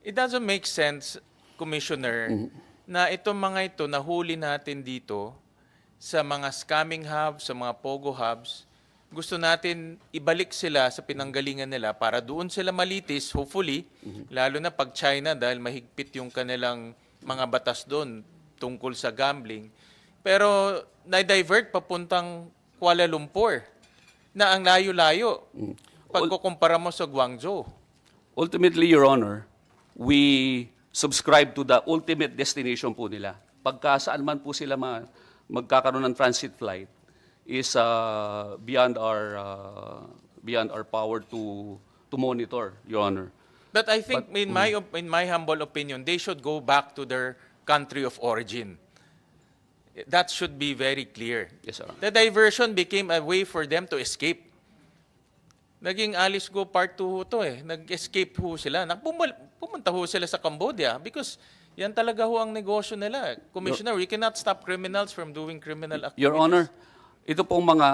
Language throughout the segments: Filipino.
It doesn't make sense, Commissioner, na itong mga ito nahuli natin dito sa mga scamming hubs, sa mga pogo hubs. Gusto natin ibalik sila sa pinanggalingan nila para doon sila malitis, hopefully, lalo na pag China dahil mahigpit yung kanilang mga batas doon tungkol sa gambling. Pero na-divert papuntang Kuala Lumpur na ang layo-layo pagkukumpara mo sa Guangzhou. Ultimately, Your Honor, we subscribe to the ultimate destination po nila. Pagka saan man po sila magkakaroon ng transit flight is beyond our power to monitor, Your Honor. But I think in my humble opinion, they should go back to their country of origin. That should be very clear. Yes, sir. The diversion became a way for them to escape. Naging Alice Go Part 2 ho to eh. Nag-escape ho sila. Pumunta ho sila sa Cambodia because yan talaga ho ang negosyo nila. Commissioner, we cannot stop criminals from doing criminal activities. Your Honor, ito pong mga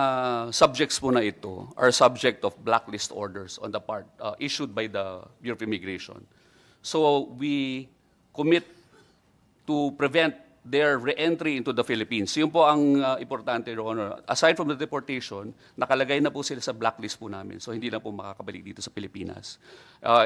subjects po na ito are subject of blacklist orders on the part issued by the Bureau of Immigration. So we commit to prevent their re-entry into the Philippines. Yun po ang importante, Your Honor. Aside from the deportation, nakalagay na po sila sa blacklist po namin. So hindi na po makakabalik dito sa Pilipinas.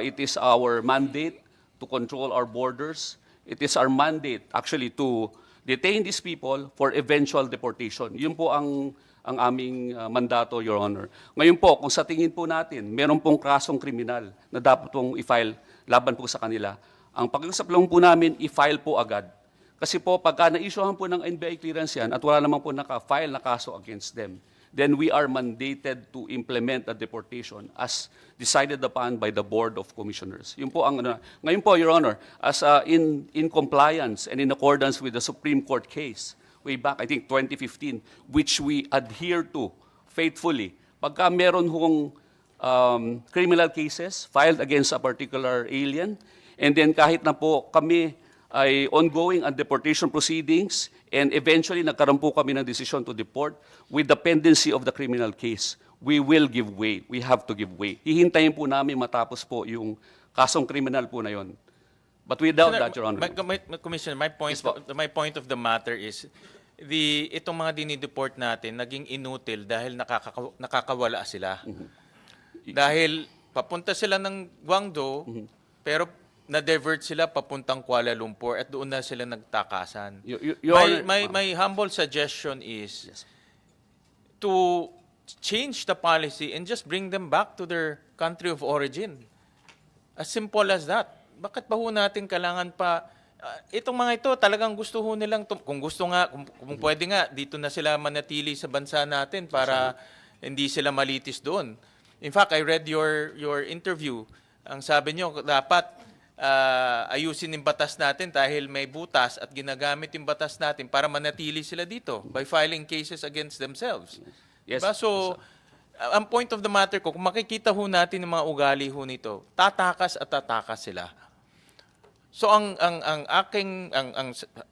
It is our mandate to control our borders. It is our mandate actually to detain these people for eventual deportation. Yun po ang aming mandato, Your Honor. Ngayon po, kung sa tingin po natin, meron pong kasong kriminal na dapat pong i-file laban po sa kanila, ang pag-usap lang po namin, i-file po agad. Kasi po, pagka na-issuehan po ng NBI clearance yan at wala naman po naka-file na kaso against them, then we are mandated to implement the deportation as decided upon by the Board of Commissioners. Yun po ang ngayon po, Your Honor, as in compliance and in accordance with the Supreme Court case way back, I think 2015, which we adhere to faithfully. Pagka meron hong criminal cases filed against a particular alien, and then kahit na po kami ay ongoing ang deportation proceedings and eventually nagkaroon po kami ng decision to deport with the pendency of the criminal case, we will give way. We have to give way. Hihintayin po namin matapos po yung kasong criminal po na yon. But without that, Your Honor. Commissioner, my point of the matter is itong mga dinideport natin naging inutil dahil nakakawala sila. Dahil papunta sila ng Guangzhou, pero na-divert sila papuntang Kuala Lumpur at doon na sila nagtakasan. My humble suggestion is to change the policy and just bring them back to their country of origin. As simple as that. Bakit ba ho natin kailangan pa itong mga ito talagang gusto ho nilang kung gusto nga kung pwede nga dito na sila manatili sa bansa natin para hindi sila malitis doon. In fact, I read your interview. Ang sabi niyo dapat ayusin yung batas natin dahil may butas at ginagamit yung batas natin para manatili sila dito by filing cases against themselves. Yes. Diba? So, ang point of the matter ko, kung makikita ho natin yung mga ugali ho nito, tatakas at tatakas sila. So,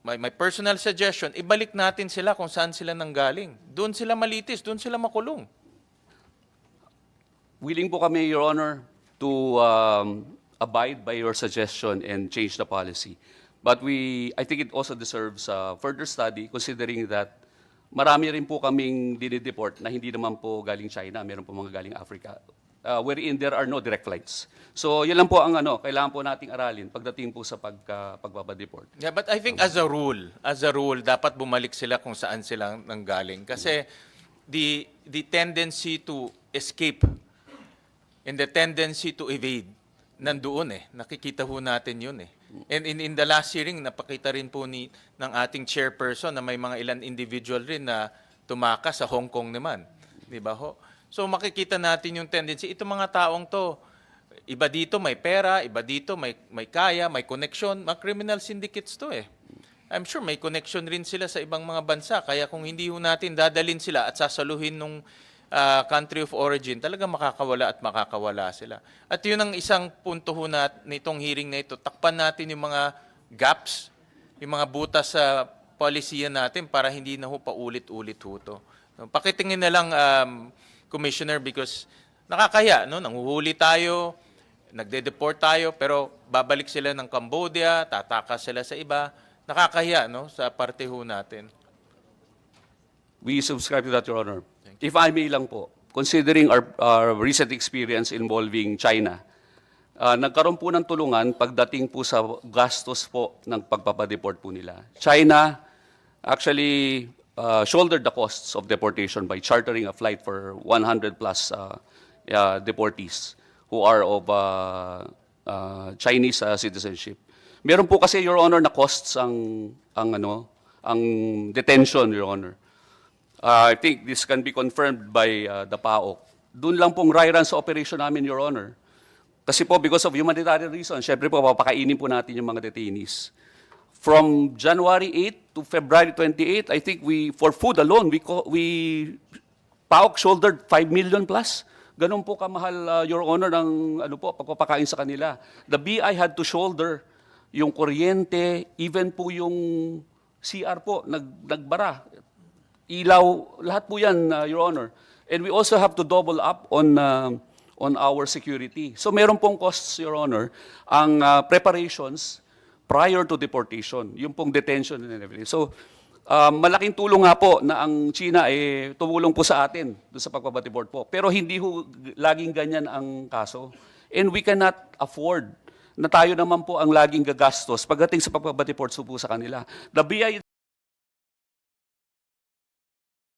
my personal suggestion, ibalik natin sila kung saan sila nanggaling. Doon sila malitis, doon sila makulong. Willing po kami, Your Honor, to abide by your suggestion and change the policy. But I think it also deserves further study considering that marami rin po kaming dinideport na hindi naman po galing China, meron po mga galing Africa, wherein there are no direct flights. So yun lang po ang kailangan po nating aralin pagdating po sa pagbabadeport. Yeah, but I think as a rule, dapat bumalik sila kung saan sila nanggaling. Kasi the tendency to escape and the tendency to evade, nandoon eh. Nakikita ho natin yun eh. And in the last hearing, napakita rin po ng ating chairperson na may mga ilan individual rin na tumakas sa Hong Kong naman. Di ba ho? So makikita natin yung tendency. Itong mga taong to, iba dito may pera, iba dito may kaya, may connection. Mga criminal syndicates to eh. I'm sure may connection rin sila sa ibang mga bansa. Kaya kung hindi ho natin dadalin sila at sasaluhin nung country of origin, talaga makakawala at makakawala sila. At yun ang isang punto ho nitong hearing na ito. Takpan natin yung mga gaps, yung mga butas sa polisiya natin para hindi na ho paulit-ulit ho to. Pakitingin na lang, Commissioner, because nakakaya, no? Nanguhuli tayo, nagde-deport tayo, pero babalik sila ng Cambodia, tatakas sila sa iba. Nakakahiya, no, sa parte ho natin. We subscribe to that, Your Honor. If I may lang po, considering our recent experience involving China, nagkaroon po ng tulungan pagdating po sa gastos po ng pagpapadeport po nila. China actually shouldered the costs of deportation by chartering a flight for 100 plus deportees who are of Chinese citizenship. Meron po kasi, Your Honor, na costs ang detention, Your Honor. I think this can be confirmed by the PAOK. Doon lang pong run sa operation namin, Your Honor. Kasi po, because of humanitarian reasons, syempre po, papakainin po natin yung mga detainees. From January 8 to February 28, I think for food alone, PAOK shouldered 5 million plus. Ganun po kamahal, Your Honor, ng pagpapakain sa kanila. The BI had to shoulder yung kuryente, even po yung CR po, nagbara. Ilaw, lahat po yan, Your Honor. And we also have to double up on our security. So meron pong costs, Your Honor, ang preparations prior to deportation, yung pong detention and everything. So malaking tulong nga po na ang China tumulong po sa atin doon sa pagpapadeport po. Pero hindi ho laging ganyan ang kaso. And we cannot afford na tayo naman po ang laging gagastos pagdating sa pagpapadeport po sa kanila. The BI